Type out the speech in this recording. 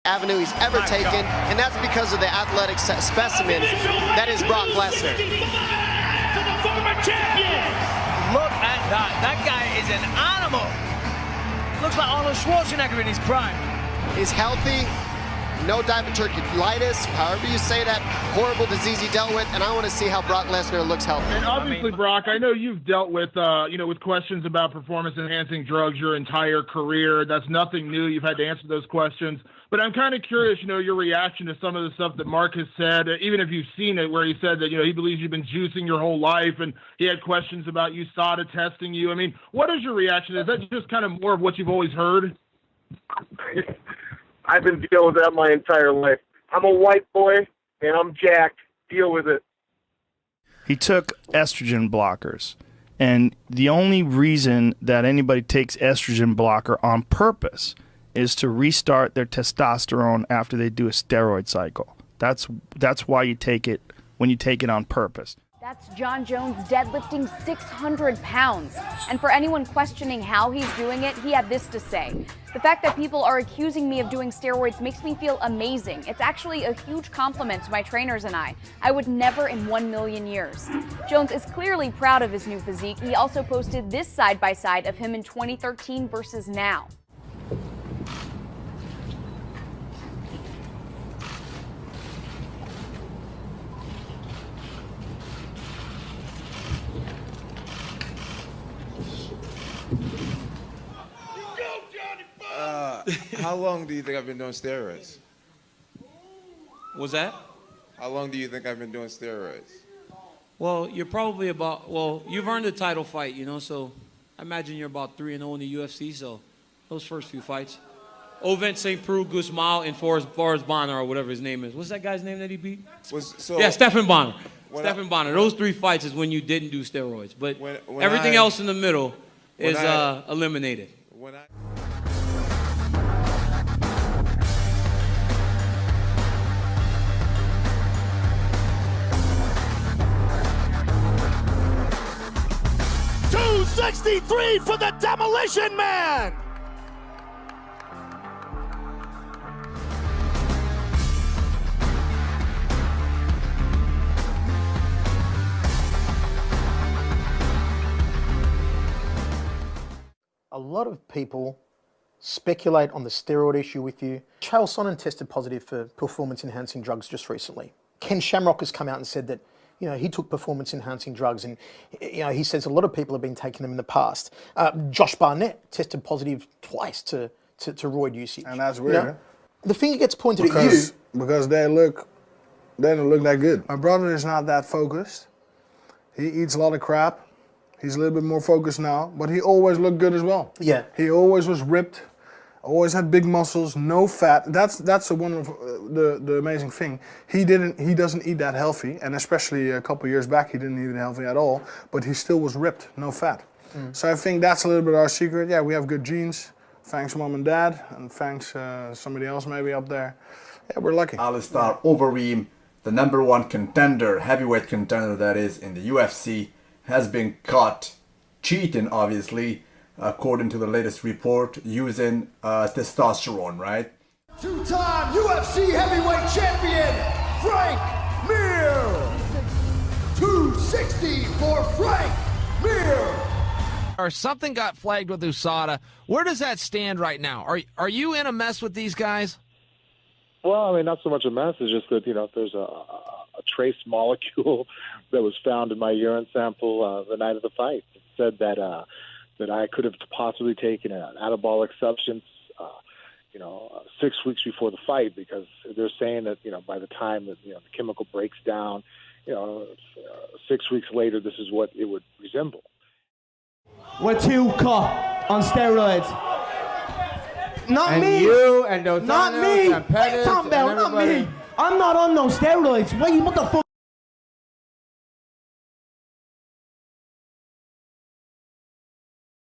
avenue he's ever taken, and that's because of the athletic specimen that is Brock Lesnar. Look at that. That guy is an animal. Looks like Arnold Schwarzenegger in his prime. He's healthy, no diverticulitis, however you say that horrible disease he dealt with, and I want to see how Brock Lesnar looks healthy. And obviously, Brock, I know you've dealt with, with questions about performance-enhancing drugs your entire career. That's nothing new. You've had to answer those questions. But I'm kind of curious, your reaction to some of the stuff that Mark has said, even if you've seen it, where he said that, he believes you've been juicing your whole life, and he had questions about USADA testing you. I mean, what is your reaction? Is that just kind of more of what you've always heard? I've been dealing with that my entire life. I'm a white boy, and I'm jacked. Deal with it. He took estrogen blockers, and the only reason that anybody takes estrogen blocker on purpose is to restart their testosterone after they do a steroid cycle. That's why you take it when you take it on purpose. That's John Jones deadlifting 600 pounds. And for anyone questioning how he's doing it, he had this to say. The fact that people are accusing me of doing steroids makes me feel amazing. It's actually a huge compliment to my trainers and I. I would never in 1 million years. Jones is clearly proud of his new physique. He also posted this side-by-side of him in 2013 versus now. How long do you think I've been doing steroids? What's that? How long do you think I've been doing steroids? Well, you're probably about, you've earned a title fight, so I imagine you're about 3-0 in the UFC, so those first few fights. Ovent St. Preux, Guzmao, and Forrest Bonner, or whatever his name is. What's that guy's name that he beat? Stephan Bonner. Stephan Bonner. Those 3 fights is when you didn't do steroids, but everything else in the middle is eliminated. When I... $263 for the Demolition Man! A lot of people speculate on the steroid issue with you. Chael Sonnen tested positive for performance-enhancing drugs just recently. Ken Shamrock has come out and said that he took performance-enhancing drugs, and he says a lot of people have been taking them in the past. Josh Barnett tested positive twice to roid usage. And that's weird. The finger gets pointed at you because they don't look that good. My brother is not that focused. He eats a lot of crap. He's a little bit more focused now, but he always looked good as well. Yeah. He always was ripped. Always had big muscles, no fat. That's the the amazing thing. He doesn't eat that healthy, and especially a couple years back he didn't eat healthy at all. But he still was ripped, no fat. So I think that's a little bit our secret. Yeah, we have good genes. Thanks mom and dad, and thanks somebody else maybe up there. Yeah, we're lucky. Alistair Overeem, the #1 contender, heavyweight contender that is in the UFC, has been caught cheating, obviously. According to the latest report, using testosterone, right? Two-time UFC heavyweight champion, Frank Mir! 260 for Frank Mir! Or something got flagged with USADA. Where does that stand right now? Are you in a mess with these guys? Well, I mean, not so much a mess. It's just that, there's a trace molecule that was found in my urine sample the night of the fight. It said that I could have possibly taken an anabolic substance, 6 weeks before the fight, because they're saying that, by the time that, the chemical breaks down, 6 weeks later, this is what it would resemble. We're too caught on steroids. Not and me. You and those not me. and Pettis Tom Bell, not me. I'm not on no steroids. What you motherfucker?